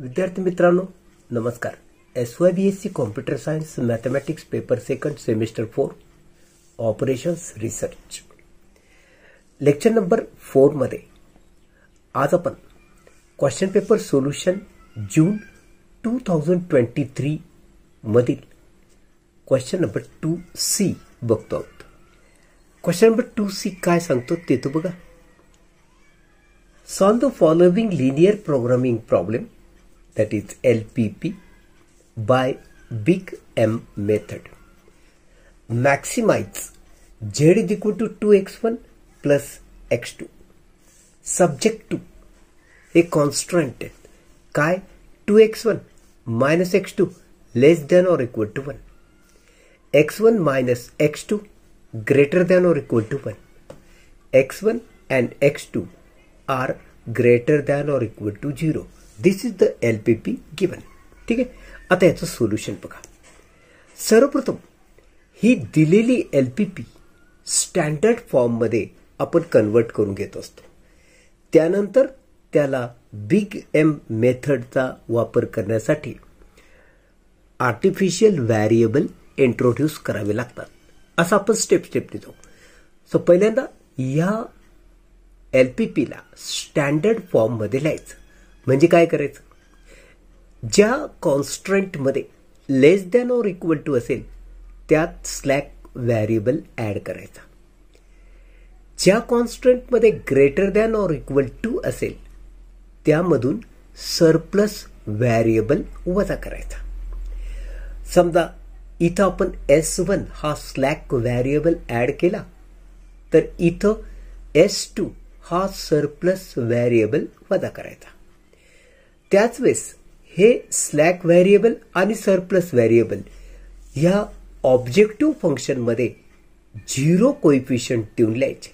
विद्यार्थी मित्रांनो नमस्कार. SYBSC computer science mathematics paper second semester 4 operations research lecture number 4 मध्ये आज आपण क्वेश्चन पेपर सोल्युशन जून 2023 मधील क्वेश्चन नंबर 2C बघतो आहोत. क्वेश्चन नंबर 2C काय सांगतो ते तो बघा. Solve the following linear programming problem, that is LPP, by Big M method. Maximize z is equal to 2x1 plus x2. Subject to a constant काय 2x1 minus x2 less than or equal to 1. x1 minus x2 greater than or equal to 1. x1 and x2 are greater than or equal to 0. This is the LPP given. ठीक आहे. आता याचं solution बघा. सर्वप्रथम ही दिलेली LPP standard form मध्ये आपण convert करून घेत असतो. त्यानंतर त्याला बिग एम मेथडचा वापर करण्यासाठी आर्टिफिशियल व्हेरिएबल इंट्रोड्यूस करावे लागतात. असं आपण स्टेप स्टेपने जाऊ. सो पहिल्यांदा या LPP ला स्टँडर्ड फॉर्म मध्ये लिहायचं. म्हणजे काय करायचं, ज्या कॉन्स्टंट मध्ये लेस दॅन और इक्वल टू असेल त्यात स्लॅक व्हेरिएबल ऍड करायचा. ज्या कॉन्स्टंट मध्ये greater than or equal to असेल त्यामधून सरप्लस व्हेरिएबल वजा करायचा. समजा इथं आपण S1 हा स्लॅक व्हेरिएबल ऍड केला तर इथं S2 हा सरप्लस व्हेरिएबल वजा करायचा. त्याच वेळेस हे स्लॅक व्हेरिएबल आणि सरप्लस व्हेरिएबल ह्या ऑब्जेक्टिव्ह फंक्शन मध्ये 0 कोएफिशियंट देऊन लिहायचे.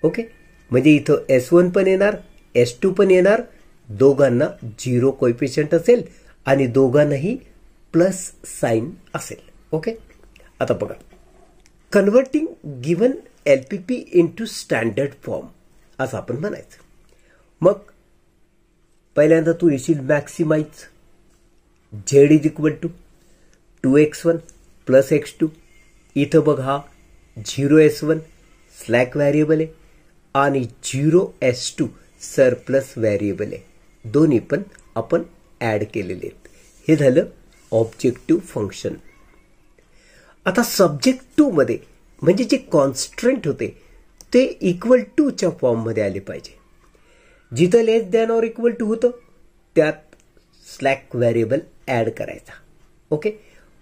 ओके, म्हणजे इथं S1 पण येणार S2 पण येणार, दोघांना 0 कोएफिशियंट असेल आणि दोघांनाही प्लस साइन असेल. ओके, आता बघा, converting given LPP into standard form असं आपण म्हणायचं. मग पहिल्यांदा तू येशील maximise z is equal to 2x1 plus x2. इथं बघ हा 0s1 स्लॅक व्हेरिएबल आहे आणि 0s2 सरप्लस व्हेरिएबल आहे. दोन्ही पण आपण ऍड केलेले आहेत. हे झालं ऑब्जेक्टिव्ह फंक्शन. आता सब्जेक्ट टू मध्ये म्हणजे जे कॉन्स्टंट होते ते इक्वल टू च्या फॉर्म मध्ये आले पाहिजे. जिथं लेस दॅन और इक्वल टू होतं त्यात स्लॅक व्हेरिएबल ऍड करायचा. ओके,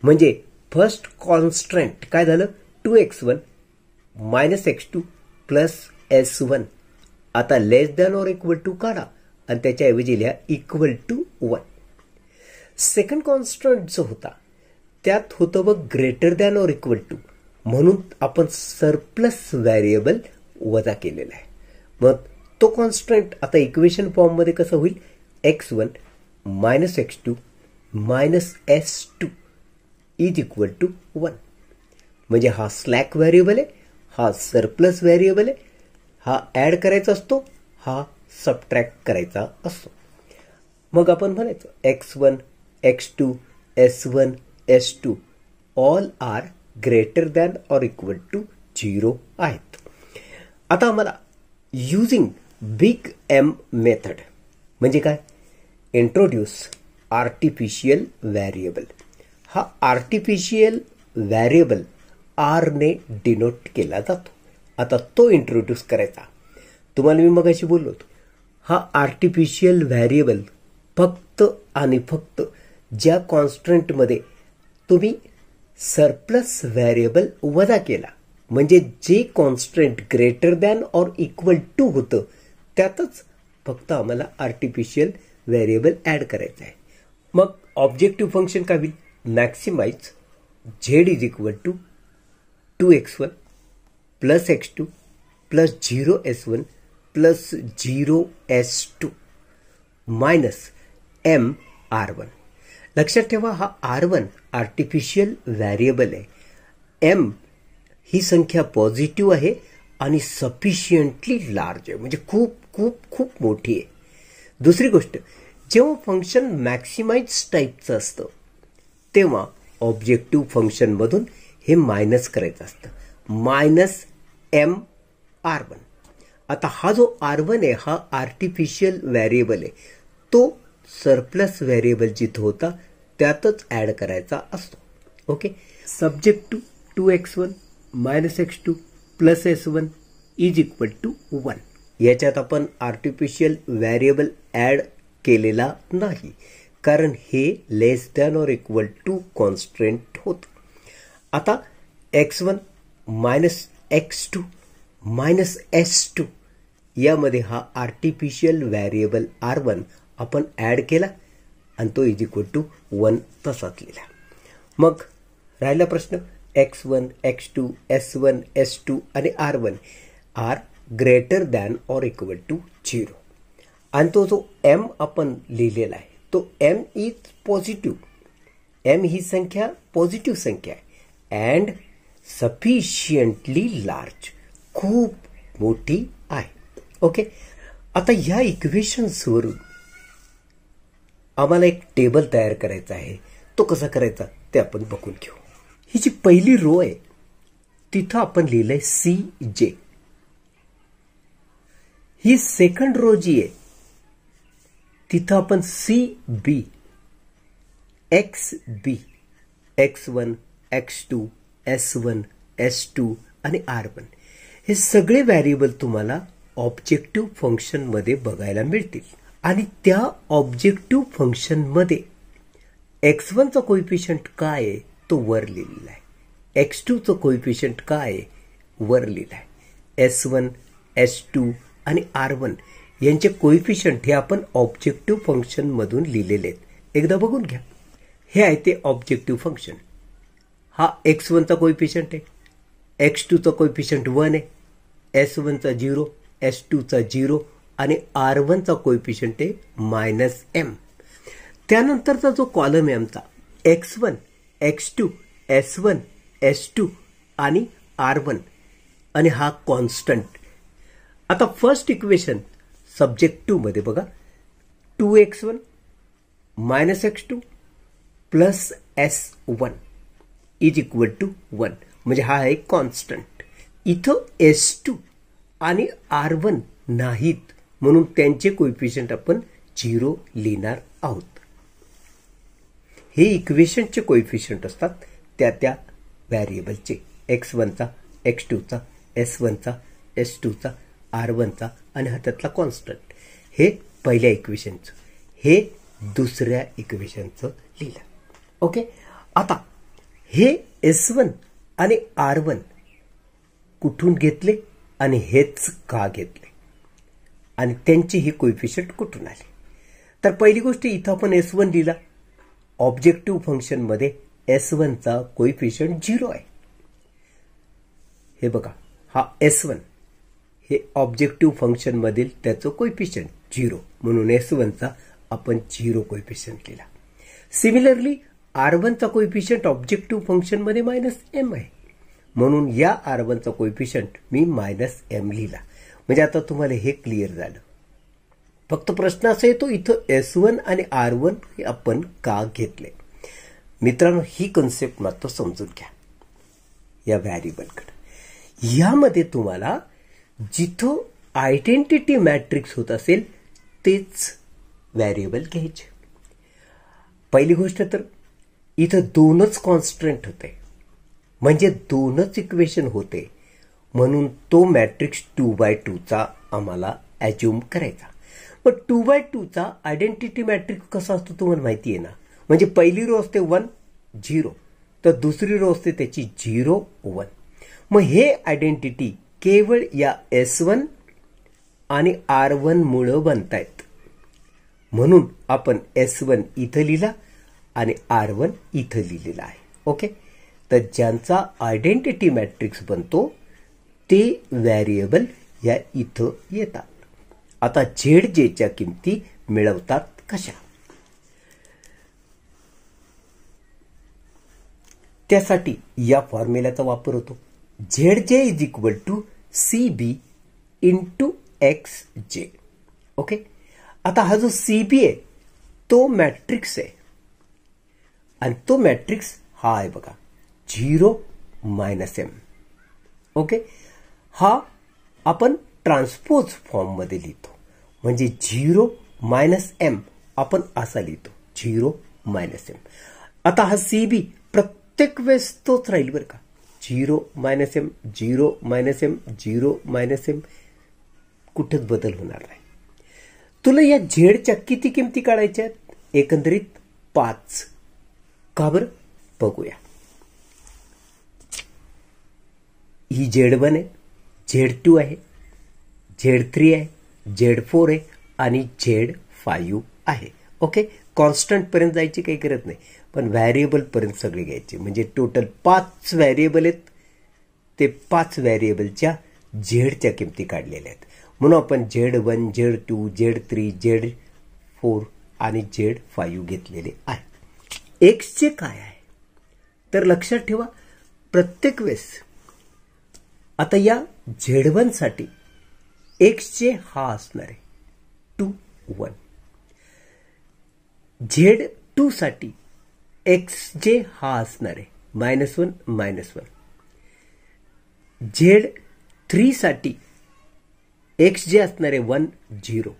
म्हणजे फर्स्ट कॉन्स्टंट काय झालं 2x1 minus x2 plus S1. आता लेस दॅन और इक्वल टू काढा आणि त्याच्याऐवजी लिहा इक्वल टू 1. सेकंड कॉन्स्टंट जो होता त्यात होतं बघ greater than or equal to, म्हणून आपण सरप्लस व्हेरिएबल वजा केलेला आहे. मग तो कॉन्स्टंट आता इक्वेशन फॉर्म मध्ये कसं होईल, x1 minus x2 minus S2 is equal to 1. म्हणजे हा स्लॅक व्हेरिएबल आहे, हा सरप्लस व्हेरिएबल आहे, हा ऍड करायचा असतो, हा सबट्रॅक्ट करायचा असतो. मग आपण म्हणायचं x1 x2 S1 S2 all are greater than or equal to 0 आहेत. आता आम्हाला युजिंग बिग एम मेथड म्हणजे काय, इंट्रोड्यूस आर्टिफिशियल व्हेरिएबल. हा आर्टिफिशियल व्हेरिएबल आर ने डिनोट केला जातो. आता तो इंट्रोड्यूस करायचा. तुम्हाला मी मगाशी बोललो होतो, हा आर्टिफिशियल व्हेरिएबल फक्त आणि फक्त ज्या कॉन्स्टंट मध्ये तुम्ही सरप्लस व्हेरिएबल वजा केला, म्हणजे जे constant greater than or equal to होतं त्यातच फक्त आम्हाला आर्टिफिशियल व्हेरिएबल ऍड करायचं आहे. मग ऑब्जेक्टिव्ह फंक्शन काय होईल, maximise z is equal to 2x1 plus x2 plus 0s1 plus 0s2 minus mr1. लक्षात ठेवा, हा R1 आर्टिफिशियल व्हेरिएबल आहे. M ही संख्या पॉझिटिव्ह आहे आणि सफिशियंटली लार्ज आहे, म्हणजे खूप खूप खूप मोठी आहे. दुसरी गोष्ट, जेव्हा फंक्शन मॅक्सिमाइज टाईपचं असतं तेव्हा ऑब्जेक्टिव्ह फंक्शनमधून हे मायनस करायचं असतं, मायनस M(R1). आता हा जो R1 आहे हा आर्टिफिशियल व्हेरिएबल आहे, तो सरप्लस व्हेरिएबल जिथं होता त्यातच ॲड करायचा असतो. Okay, subject to 2x1 - x2 + s1 = 1. याच्यात आपण आर्टिफिशियल व्हेरिएबल ॲड केलेला नाही कारण हे less than or equal to constant होतं. आता x1 - x2 - s2 यामध्ये हा आर्टिफिशियल व्हेरिएबल R1 आपण ॲड केला आणि तो =1 तसाच लिहिला. मग राहिला प्रश्न, x1 x2 s1 s2 आणि R1 are greater than or equal to 0. आणि तो जो m आपण लिहिलेला आहे तो m इज पॉझिटिव्ह. m ही संख्या पॉझिटिव्ह संख्या आहे अँड सफिशियंटली लार्ज, खूप मोठी आहे. ओके, आता ह्या इक्वेशन्सवरून आम्हाला एक टेबल तयार करायचा आहे. तो कसा करायचा ते आपण बघून घेऊ. ही जी पहिली रो आहे तिथं आपण लिहिलंय CJ. ही सेकंड रो जी आहे तिथं आपण CB, XB, x1 x2 s1 s2 आणि R1 हे सगळे व्हेरिएबल तुम्हाला ऑब्जेक्टिव्ह फंक्शनमध्ये बघायला मिळतील. आणि त्या ऑब्जेक्टिव्ह फंक्शनमध्ये x1 चा कोइफिशियंट काय आहे तो वर लिहिलेला आहे, x2 चा कोइफिशियंट काय आहे वर लिहिला आहे, s1 s2 आणि R1 यांचे कोइफिशियंट हे आपण ऑब्जेक्टिव्ह फंक्शन मधून लिहिलेले आहेत. एकदा बघून घ्या. हे आहे ते ऑब्जेक्टिव्ह फंक्शन. हा x1 चा कोइफिशियंट आहे, x2 चा कोइफिशियंट 1 आहे, s1 चा 0, s2 चा 0 आणि R1 चा कोइफिशियंट आहे -m. त्यानंतरचा जो कॉलम आहे आमचा x1 x2 s1 s2 आणि R1 आणि हा कॉन्स्टंट. आता फर्स्ट इक्वेशन सब्जेक्ट 2 मध्ये बघा, 2x1 - x2 + s1 = 1 म्हणजे हा आहे कॉन्स्टंट. इथं s2 आणि R1 नाहीत म्हणून त्यांचे कोइफिशियंट आपण 0 लिहिणार आहोत. हे इक्वेशनचे कोइफिशियंट असतात त्या त्या व्हेरिएबलचे, x1 चा x2 चा s1 चा s2 चा R1 चा आणि हा त्यातला कॉन्स्टंट. हे पहिल्या इक्वेशनचं, हे दुसऱ्या इक्वेशनचं लिहिलं. ओके, आता हे s1 आणि R1 कुठून घेतले आणि हेच का घेतले आणि त्यांचे हे कोइफिशियंट कुठून आले. तर पहिली गोष्ट इथं आपण s1 लिहिला. ऑब्जेक्टिव्ह फंक्शन मध्ये s1 चा कोइफिशियंट 0 आहे. हे बघा, हा s1 हे ऑब्जेक्टिव्ह फंक्शन मधील त्याचं कोइफिशियंट 0 म्हणून s1 चा आपण 0 कोइफिशियंट लिहिला. सिमिलरली R1 चा कोइफिशियंट ऑब्जेक्टिव्ह फंक्शन मध्ये -m आहे म्हणून या R1 चा कोइफिशियंट मी -m लिहिला. म्हणजे आता तुम्हाला हे क्लिअर झालं. फक्त प्रश्न असा येतो इथं s1 आणि R1 हे आपण का घेतले. मित्रांनो, ही कन्सेप्ट मात्र समजून घ्या. या व्हेरिएबलकडे यामध्ये तुम्हाला जिथं आयडेंटिटी मॅट्रिक्स होत असेल तेच व्हेरिएबल घ्यायचे. पहिली गोष्ट तर इथं 2च कॉन्स्टंट होते म्हणजे 2च इक्वेशन होते म्हणून तो मॅट्रिक्स 2x2 चा आम्हाला ॲज्युम करायचा. पण 2x2 चा आयडेंटिटी मॅट्रिक्स कसा असतो तुम्हाला माहिती आहे ना. म्हणजे पहिली रो असते 1 0 तर दुसरी रो असते त्याची 0 1. मग हे आयडेंटिटी केवळ या s1 आणि R1 मुळे बनतायत म्हणून आपण s1 इथं लिहिला आणि R1 इथं लिहिलेला आहे. ओके, तर ज्यांचा आयडेंटिटी मॅट्रिक्स बनतो ते व्हेरिएबल या इथं येतात. आता ZJ किमती मिळवतात कशा. त्यासाठी या फॉर्म्युल्याचा वापर होतो. ZJ = CB × XJ. ओके, आता हा जो CB आहे तो मॅट्रिक्स आहे आणि तो मॅट्रिक्स हा आहे बघा 0 -m. ओके, हा आपण ट्रान्सपोज फॉर्म मध्ये लिहितो म्हणजे 0 -m आपण असा लिहितो 0 -m. आता हा CB प्रत्येक वेळेस तोच राहील बरं का, 0 -m 0 -m 0 -m, कुठेच बदल होणार नाही. तुला या झेडच्या किती किमती काढायच्या आहेत? एकंदरीत 5. का बरं बघूया. ही Z1 आहे, Z2 आहे, Z3 आहे, Z4 आहे आणि Z5 आहे. ओके, कॉन्स्टंट पर्यंत जायची काही गरज नाही, पण व्हॅरिएबल पर्यंत सगळे घ्यायचे. म्हणजे टोटल 5 व्हॅरिएबल आहेत, ते 5 व्हॅरिएबलच्या झेडच्या किमती काढलेल्या आहेत. म्हणून आपण Z1 Z2 Z3 Z4 आणि Z5 घेतलेले आहे. एक्सचे काय आहे तर लक्षात ठेवा, प्रत्येक वेळेस आता या Z1 साठी एक्सचे हा असणार आहे 2 1, Z2 साठी एक्सचे हा असणार आहे -1 -1, Z3 साठी एक्स जे असणार आहे 1 0,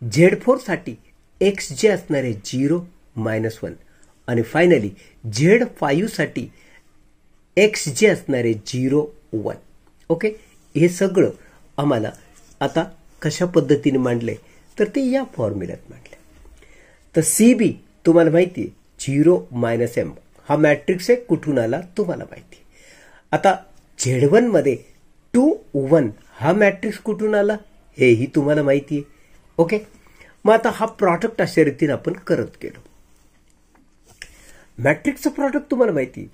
Z4 साठी एक्स जे असणार आहे 0 -1 आणि फायनली Z5 साठी एक्स जे असणार आहे 0 1. ओके, हे सगळं आम्हाला आता कशा पद्धतीने मांडलंय तर ते या फॉर्म्युल्यात मांडलंय. तर CB तुम्हाला माहिती आहे 0 -m हा मॅट्रिक्स आहे, कुठून आला तुम्हाला माहिती आहे. आता Z1 मध्ये 2 1 हा मॅट्रिक्स कुठून आला हेही तुम्हाला माहिती आहे. ओके, मग आता हा प्रॉडक्ट अशा रीतीने आपण करत गेलो. मॅट्रिक्सचं प्रॉडक्ट तुम्हाला माहिती आहे,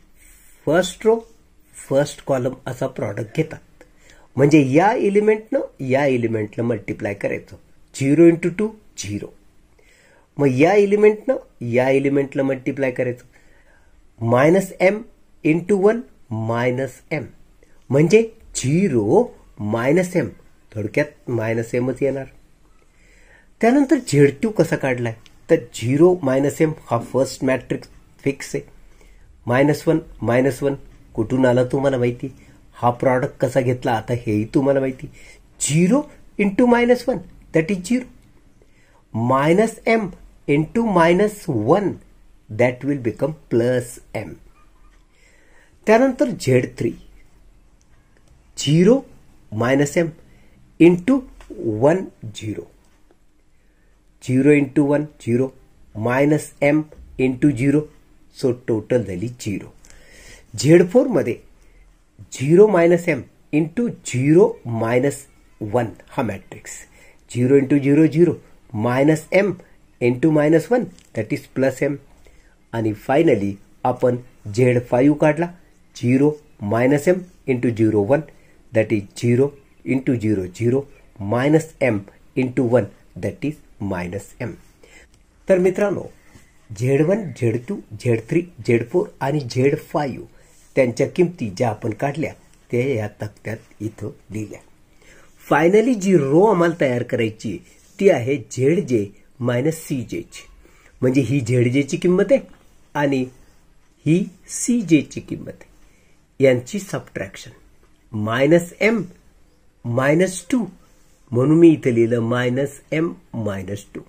फर्स्ट रो फर्स्ट कॉलम असा प्रॉडक्ट घेतात. म्हणजे या एलिमेंटनं या एलिमेंटला मल्टिप्लाय करायचं, 0 × 2 0. मग या एलिमेंटनं या एलिमेंटला मल्टिप्लाय करायचं, -m × 1 -m म्हणजे 0 -m, थोडक्यात -mच येणार. त्यानंतर Z2 कसा काढलाय तर 0 -m हा फर्स्ट मॅट्रिक्स फिक्स आहे, -1 -1 कुठून आला तुम्हाला माहिती. हा प्रॉडक्ट कसा घेतला आता हेही तुम्हाला माहिती. 0 × -1 that is 0, -m × -1 that will become +m. त्यानंतर Z3 0 -m × 1 0, 0 × 1 0 -m × 0, so total झाली 0. Z4 मध्ये 0 -m × 0 -1 हा matrix, 0 × 0 0 -m × -1 that is +m. आणि फायनली आपण Z5 काढला, 0 -m × 0 1 that is 0 × 0 0 -m × 1 that is -m. तर मित्रांनो, Z1 Z2 Z3 Z4 आणि Z5 त्यांच्या किमती ज्या आपण काढल्या त्या या तक्त्यात इथं लिहिल्या. फायनली जी रो आम्हाला तयार करायची ती आहे ZJ - CJ ची. म्हणजे ही ZJ ची किंमत आहे आणि ही CJ ची किंमत आहे, यांची सबट्रॅक्शन. -m -2 म्हणून मी इथं लिहिलं -m -2.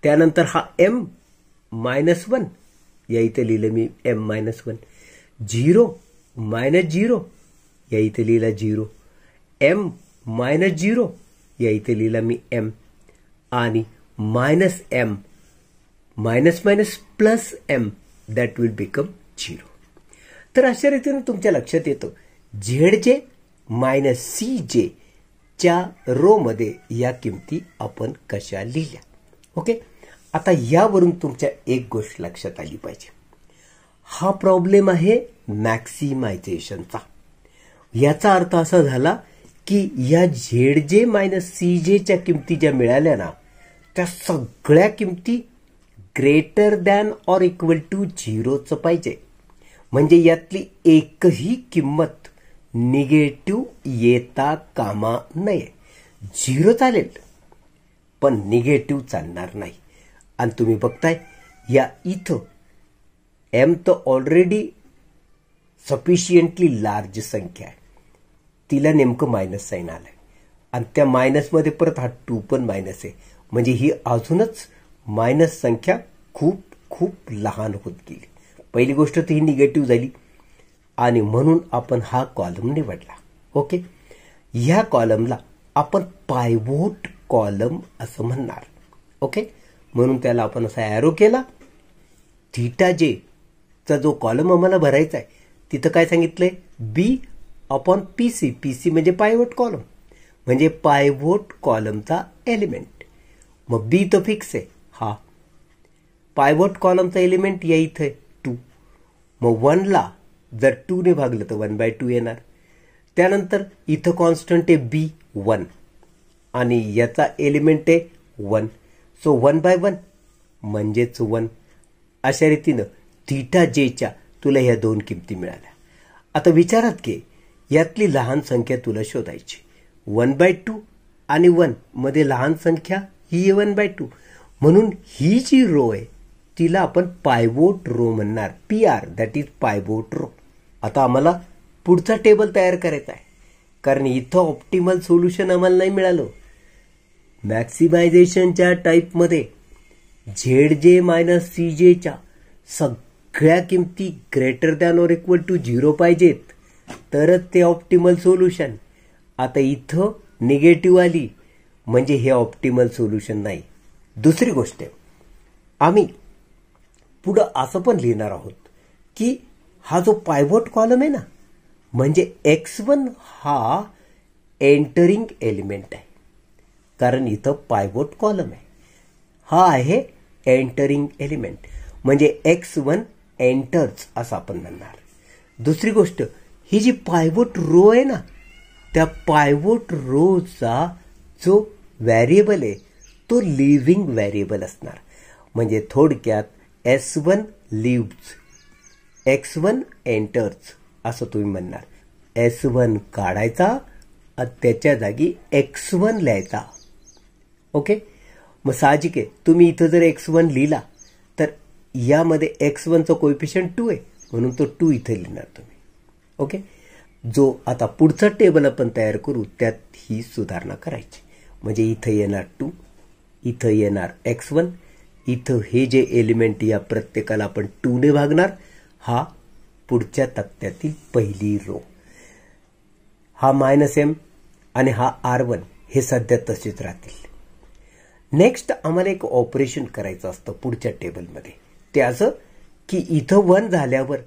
त्यानंतर हा m -1 या इथं लिहिलं मी m -1. 0 -0 या इथं लिहिला 0, m -0 या इथं लिहिला मी m आणि -m +m that will become 0. तर अशा रीतीने तुमच्या लक्षात येतं ZJ - CJ च्या रो मध्ये या किमती आपण कशा लिहिल्या. ओके, आता यावरून तुमच्या एक गोष्ट लक्षात आली पाहिजे, हा प्रॉब्लेम आहे मॅक्सिमायझेशनचा. याचा अर्थ असा झाला की या ZJ - CJ च्या किमती ज्या मिळाल्या ना त्या सगळ्या किमती greater than or equal to 0च पाहिजे. म्हणजे यातली एकही किंमत निगेटिव्ह येता कामा नये. 0 चालेल पण निगेटिव्ह चालणार नाही. आणि तुम्ही बघताय या इथं एम तर ऑलरेडी सफिशियंटली लार्ज संख्या आहे, तिला नेमकं मायनस साईन आलंय आणि त्या मायनसमध्ये परत हा 2 पण मायनस आहे, म्हणजे ही अजूनच मायनस संख्या खूप खूप लहान होत गेली. पहिली गोष्ट तर ही निगेटिव्ह झाली आणि म्हणून आपण हा कॉलम निवडला. ओके, ह्या कॉलमला आपण पायवोट कॉलम असं म्हणणार. ओके, म्हणून त्याला आपण असा ॲरो केला. थीटा जे चा जो कॉलम आम्हाला भरायचा आहे तिथं काय सांगितलंय, बी अपॉन पीसी. पीसी म्हणजे पायवोट कॉलम, म्हणजे पायवोट कॉलमचा एलिमेंट. मग बी तर फिक्स आहे, हा पायवोट कॉलमचा एलिमेंट या इथं 2. मग 1 ला जर 2 ने भागलं तर 1/2 येणार. त्यानंतर इथं कॉन्स्टंट आहे बी 1 आणि याचा एलिमेंट आहे 1, सो 1/1 म्हणजेच 1. अशा रीतीनं थीटा जेच्या तुला ह्या 2 किमती मिळाल्या. आता विचारात घे, यातली लहान संख्या तुला शोधायची. 1/2 आणि 1 मध्ये लहान संख्या ही आहे 1/2, म्हणून ही जी रो आहे तिला आपण पायवोट रो म्हणणार. PR, that is pivot row. आता आम्हाला पुढचा टेबल तयार करायचा आहे, कारण इथं ऑप्टिमल सोल्युशन आम्हाला नाही मिळालं. मॅक्सिमायझेशनच्या टाईपमध्ये ZJ मायनस CJच्या सगळ्या किमती greater than or equal to 0 पाहिजेत, तरच ते ऑप्टिमल सोल्युशन. आता इथं निगेटिव्ह आली म्हणजे हे ऑप्टिमल सोल्युशन नाही. दुसरी गोष्ट आहे, आम्ही पुढं असं पण लिहिणार आहोत की हा जो पायवोट कॉलम आहे ना, म्हणजे X1 हा एंटरिंग एलिमेंट आहे, कारण इथं पायवोट कॉलम आहे. हा आहे एंटरिंग एलिमेंट, म्हणजे X1 एंटर्स असं आपण म्हणणार. दुसरी गोष्ट, ही जी पायवोट रो आहे ना, त्या पायवोट रोचा जो व्हेरिएबल आहे तो लिव्हिंग व्हेरिएबल असणार. म्हणजे थोडक्यात S1 लिव्स, X1 एंटर्स असं तुम्ही म्हणणार. S1 काढायचा आणि त्याच्या जागी X1 लिहायचा. ओके, मग साहजिक आहे तुम्ही इथं जर X1 लिहिला तर यामध्ये X1चं कोएफिशियंट 2 आहे, म्हणून तो 2 इथे लिहिणार तुम्ही. ओके, जो आता पुढचा टेबल आपण तयार करू त्यात ही सुधारणा करायची. म्हणजे इथं येणार 2, इथं येणार X1, इथं हे जे एलिमेंट या प्रत्येकाला आपण 2 ने भागणार. हा पुढच्या तक्त्यातील पहिली रो. हा -M आणि हा R1 हे सध्या तसेच राहतील. नेक्स्ट आम्हाला एक ऑपरेशन करायचं असतं पुढच्या टेबलमध्ये. ते असं की इथं 1 झाल्यावर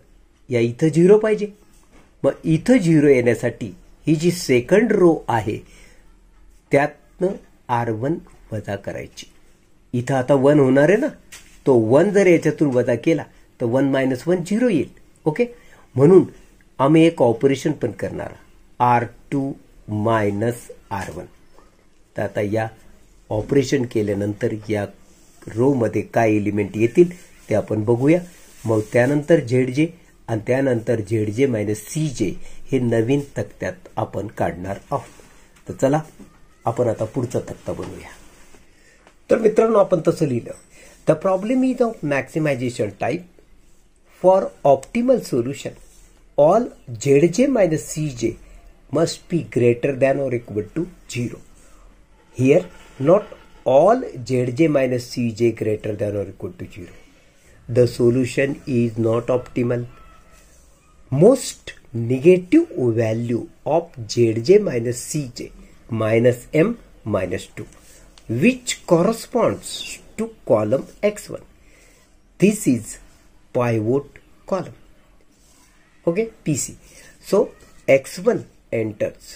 या इथं 0 पाहिजे. मग इथं 0 येण्यासाठी ही जी सेकंड रो आहे त्यातनं R1 वजा करायची. इथं आता 1 होणार आहे ना, तो 1 जर याच्यातून वजा केला तर 1 - 1 0 येईल. ओके, म्हणून आम्ही एक ऑपरेशन पण करणार, R2 - R1. तर आता या ऑपरेशन केल्यानंतर या रो मध्ये काय एलिमेंट येतील ते आपण बघूया. मग त्यानंतर ZJ आणि त्यानंतर ZJ मायनस CJ हे नवीन तक्त्यात आपण काढणार आहोत. तर चला आपण आता पुढचा तक्ता बनवूया. तर मित्रांनो, आपण तसं लिहिलं, the problem is of maximization type for optimal solution all ZJ minus CJ must be greater than or equal to 0. Here, not all ZJ minus CJ greater than or equal to 0. The solution is not optimal. Most negative value of ZJ minus CJ minus M minus 2, which corresponds to column X1. This is pivot column. Okay, PC. So, X1 enters.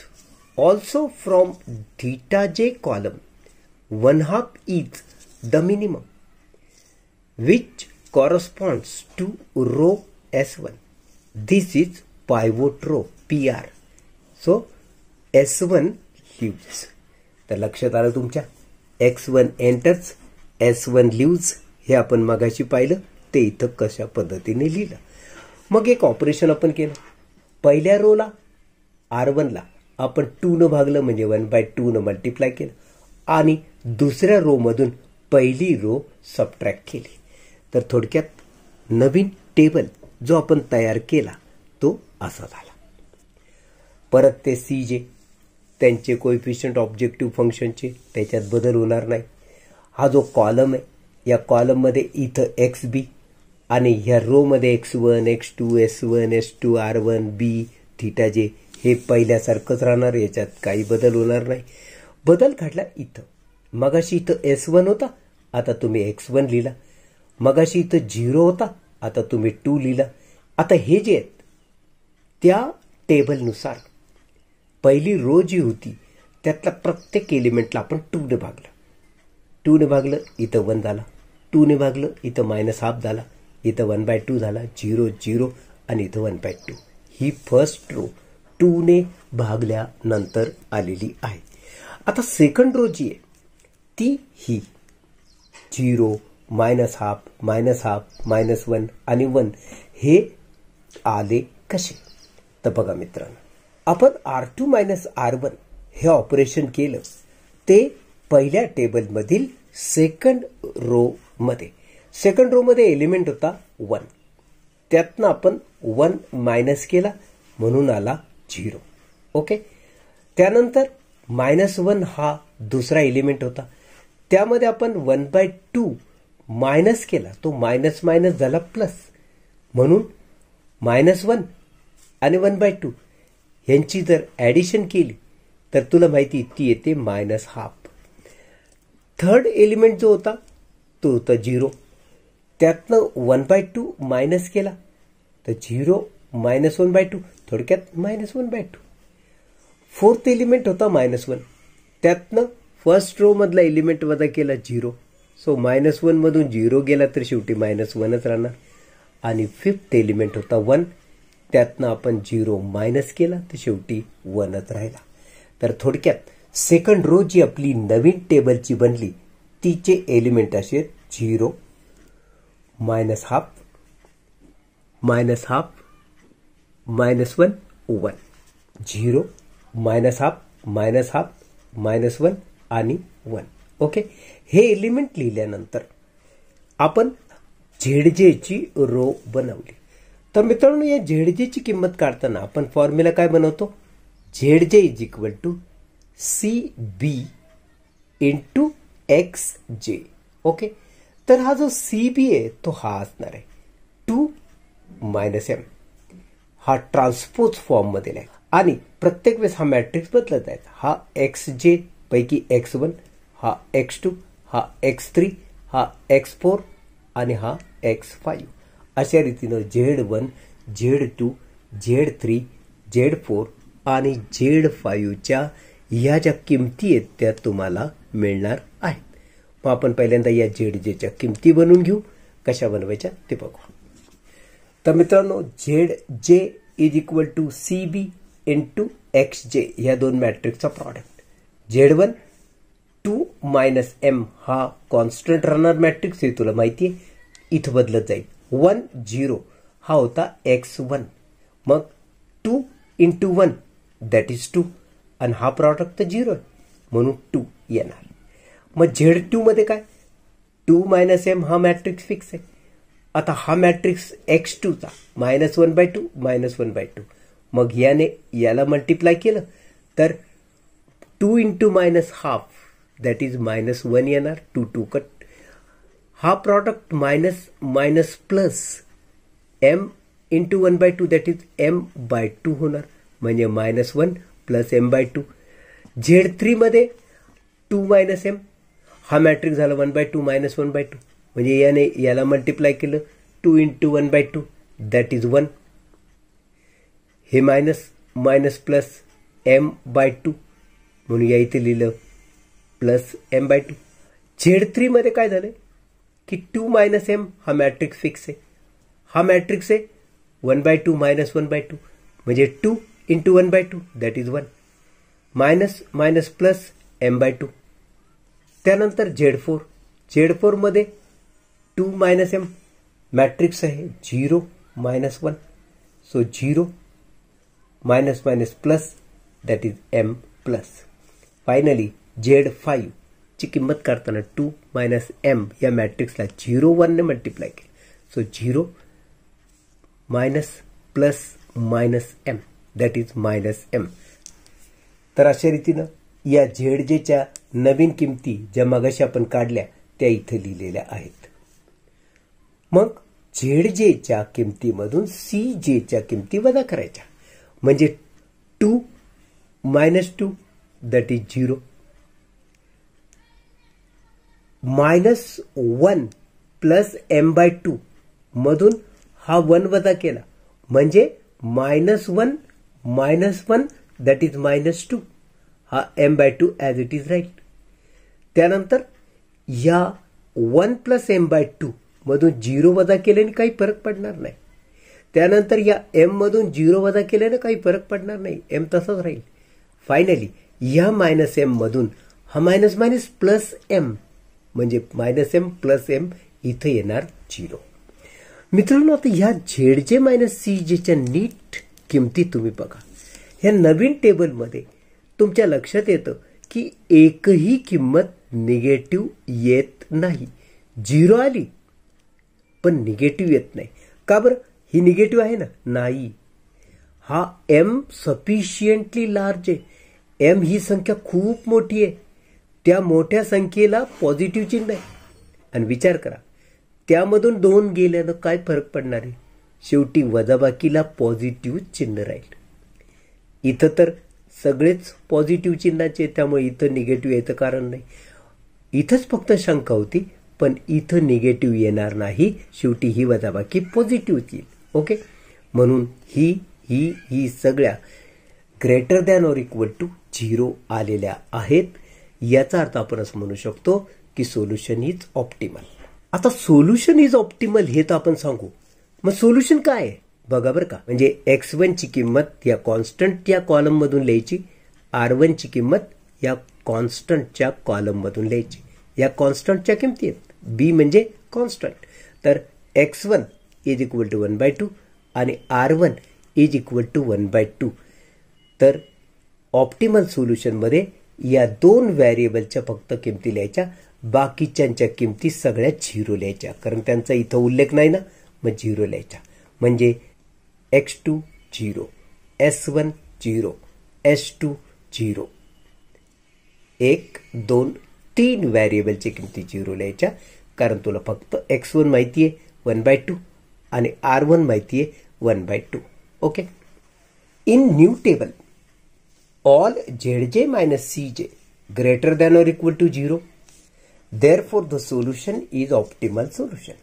Also from theta j column, 1/2 is the minimum, which corresponds to row S1. This is pivot row PR. So S1 leaves. तर लक्षात आलं तुमच्या, X1 enters, S1 leaves हे आपण मगाशी पाहिलं, ते इथं कशा पद्धतीने लिहिलं. मग एक ऑपरेशन आपण केलं. पहिल्या रोला R1 ला आपण 2 न भागलं म्हणजे 1/2 न मल्टिप्लाय केलं आणि दुसऱ्या रो मधून पहिली रो सबट्रॅक्ट केली. तर थोडक्यात नवीन टेबल जो आपण तयार केला तो असा झाला. परत ते CJ त्यांचे कोएफिशियंट ऑब्जेक्टिव्ह फंक्शनचे त्याच्यात बदल होणार नाही. हा जो कॉलम आहे या कॉलममध्ये इथं XB आणि ह्या रोमध्ये X1, X2, S1, S2, R1, B, θJ हे पहिल्यासारखंच राहणार. याच्यात काही बदल होणार नाही. बदल घडला इथं. मगाशी इथं S1 होता, आता तुम्ही X1 लिहिला. मगाशी इथं 0 होता, आता तुम्ही 2 लिहिला. आता हे जे आहेत त्या टेबलनुसार पहिली रो जी होती त्यातल्या प्रत्येक एलिमेंटला आपण 2 ने भागलं. 2 ने भागलं इथं 1 झाला. 2 ने भागलं इथं -½ झाला. इथं 1/2 झाला. 0 0 आणि इथं 1/2. ही फर्स्ट रो 2 ने भागल्यानंतर आलेली आहे. आता सेकंड रो जी आहे ती ही 0 -½ -1 आणि 1 हे आले कसे. तर बघा मित्रांनो, आपण R2 - R1 हे ऑपरेशन केलं ते पहिल्या टेबलमधील सेकंड रो मध्ये. सेकंड रो मध्ये एलिमेंट होता 1, त्यातनं आपण 1 मायनस केला म्हणून आला 0. ओके. त्यानंतर -1 हा दुसरा एलिमेंट होता, त्यामध्ये आपण 1/2 मायनस केला, तो मायनस मायनस झाला प्लस, म्हणून -1 आणि 1/2 यांची जर ॲडिशन केली तर तुला माहिती ती येते -½ थर्ड एलिमेंट जो होता तो होता 0, त्यातनं 1/2 मायनस केला तर 0 -1/2 थोडक्यात -1/2. फोर्थ एलिमेंट होता -1, त्यातनं फर्स्ट रो मधला एलिमेंट वजा केला 0, सो -1 मधून 0 गेला तर शेवटी -1च राहणार. आणि फिफ्थ एलिमेंट होता 1, त्यातनं आपण 0 मायनस केला तर शेवटी 1च राहिला. तर थोडक्यात सेकंड रो जी आपली नवीन टेबलची बनली तिचे एलिमेंट असे 0 -½ -½ -1 1 0 -½ -1 आणि 1. ओके. हे एलिमेंट लिहिल्यानंतर आपण ZJ ची रो बनवली. तर मित्रांनो, या ZJ ची किंमत काढताना आपण फॉर्म्युला काय बनवतो, ZJ = CB × XJ. ओके. तर हा जो CB आहे तो हा असणार आहे 2 - M. हा ट्रान्सपोज फॉर्म मध्ये आहे आणि प्रत्येक वेळेस हा मॅट्रिक्स बदलत आहे. हा XJ पैकी X1, हा X2, हा X3, हा X4 आणि हा X5. अशा रीतीनं Z1, Z2, Z3, Z4 आणि Z5च्या ह्या ज्या किमती आहेत त्या तुम्हाला मिळणार आहेत. मग आपण पहिल्यांदा या ZJच्या किमती बनवून घेऊ. कशा बनवायच्या ते बघू. तर मित्रांनो, ZJ = CB × XJ या दोन मॅट्रिक्सचा प्रॉडक्ट. Z1 2 - M हा कॉन्स्टंट राहणार मॅट्रिक्स, हे तुला माहिती आहे, इथं बदलत जाईल. 1 0 हा होता X1, मग 2 × 1 दॅट इज 2 आणि हा प्रॉडक्ट तर 0 आहे म्हणून 2 येणार. मग Z2 मध्ये काय, 2 - M हा मॅट्रिक्स फिक्स आहे. आता हा मॅट्रिक्स X2चा -1/2 -1/2, मग याने याला मल्टिप्लाय केलं तर 2 × -½ दॅट इज -1 येणार. 2 2 कट. हा product minus plus M × 1/2 that is M/2 होणार, म्हणजे -1 + M/2. Z3 मध्ये 2 - M हा मॅट्रिक्स झाला 1/2 -1/2, म्हणजे याने याला मल्टिप्लाय केलं 2 × 1/2 दॅट इज 1. हे मायनस प्लस M/2 म्हणून या इथे लिहिलं प्लस M/2. Z3 मध्ये काय झालं की 2 - M हा मॅट्रिक्स फिक्स आहे. हा मॅट्रिक्स आहे 1/2 -1/2, म्हणजे 2 × 1/2 that is 1, minus plus M/2. त्यानंतर Z4 मध्ये 2 - M मॅट्रिक्स आहे 0 -1, so 0 minus plus that is M plus. Finally Z5 ची किंमत काढताना 2 मायनस एम या मॅट्रिक्सला 0 1 ने मल्टिप्लाय केलं. So 0 minus plus minus M that is minus M. तर अशा रीतीनं या झेडजेच्या नवीन किमती ज्या मगाशी आपण काढल्या त्या इथे लिहिलेल्या आहेत. मग झेडजेच्या किमतीमधून सीजेच्या किमती वजा करायच्या. म्हणजे 2 minus 2 that is 0 minus 1 plus M by 2 मधून हा 1 वजा केला म्हणजे मायनस 1 दॅट इज मायनस 2. हा M by 2 as it is right. त्यानंतर या 1 प्लस एम बाय 2 मधून 0 वजा केल्याने काही फरक पडणार नाही. त्यानंतर या एम मधून 0 वजा केल्याने काही फरक पडणार नाही. एम तसाच राहील. फायनली या मायनस एम मधून हा मायनस मायनस प्लस एम म्हणजे मायनस एम प्लस एम इथं येणार 0. मित्रांनो आता ह्या झेडजे मायनस सीजेच्या नीट किमती तुम्ही बघा. ह्या नवीन टेबलमध्ये तुमच्या लक्षात येतं की एकही किंमत निगेटिव्ह येत नाही. 0 आली पण निगेटिव्ह येत नाही. का बरं? ही निगेटिव्ह आहे ना? नाही. हा एम सफिशियंटली लार्ज आहे. एम ही संख्या खूप मोठी आहे. त्या मोठ्या संख्येला पॉझिटिव्ह चिन्ह आहे. आणि विचार करा त्यामधून 2 गेल्यानं काय फरक पडणार आहे? शेवटी वजाबाकीला पॉझिटिव्ह चिन्ह राहील. इथं तर सगळेच पॉझिटिव्ह चिन्हाचे त्यामुळे इथं निगेटिव्ह यायचं कारण नाही. इथंच फक्त शंका होती पण इथं निगेटिव्ह येणार नाही. शेवटी ही वजाबाकी पॉझिटिव्ह येईल. ओके. म्हणून ही सगळ्या greater than or equal to 0 आलेल्या आहेत. याचा अर्थ आपण असं म्हणू शकतो की सोल्युशन इज ऑप्टिमल. आता सोल्युशन इज ऑप्टिमल हे तर आपण सांगू. मग सोल्युशन काय आहे बघा बरं का. म्हणजे x1 ची किंमत या कॉन्स्टंट या कॉलम मधून लिहायची. r1 ची किंमत या कॉन्स्टंटच्या कॉलम मधून लिहायची. या कॉन्स्टंटच्या किमती आहेत. b म्हणजे कॉन्स्टंट. तर x1 इज इक्वल टू 1/2 आणि r1 इज इक्वल टू 1/2. तर ऑप्टिमल सोल्युशनमध्ये या 2 व्हेरिएबलच्या फक्त किमती लिहायच्या. बाकीच्यांच्या किमती सगळ्या 0 लिहायच्या. कारण त्यांचा इथं उल्लेख नाही ना मग 0 लिहायच्या. म्हणजे x2 0 s1 0 s2 0 1 2 3 व्हेरिएबलची किमती 0 लिहायच्या. कारण तुला फक्त x1 माहिती आहे 1/2 आणि r1 माहिती आहे 1/2. Okay. In new table all zj minus cj greater than or equal to 0. Therefore the solution is optimal solution.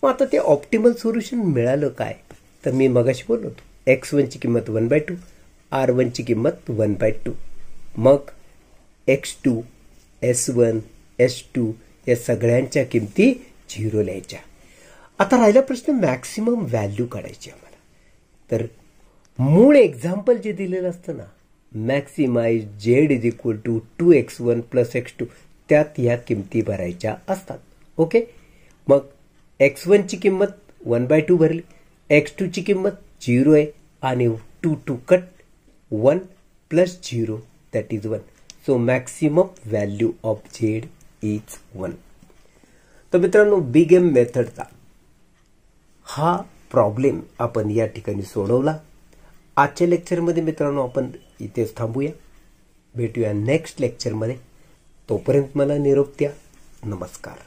मग आता ते ऑप्टिमल सोल्युशन मिळालं काय? तर मी मगाशी बोललो होतो x1 ची किंमत 1/2 r1 ची किंमत 1/2. मग x2 s1 s2 या सगळ्यांच्या किमती 0 लिहायच्या. आता राहिला प्रश्न मॅक्सिमम व्हॅल्यू काढायची आम्हाला. तर मूळ एक्झाम्पल जे दिलेलं असतं ना maximise z is equal to 2x1 plus x2 त्यात ह्या किमती भरायच्या असतात. ओके. मग x1 ची किंमत 1/2 भरली. x2 ची किंमत 0 आहे आणि 2 cut 1 plus 0 that is 1. So maximum value of z is 1. तर मित्रांनो बिग एम मेथडचा हा प्रॉब्लेम आपण या ठिकाणी सोडवला. आजच्या लेक्चरमध्ये मित्रांनो आपण इथेच थांबूया. भेटूया नेक्स्ट लेक्चरमध्ये. तोपर्यंत मला निरोप द्या. नमस्कार.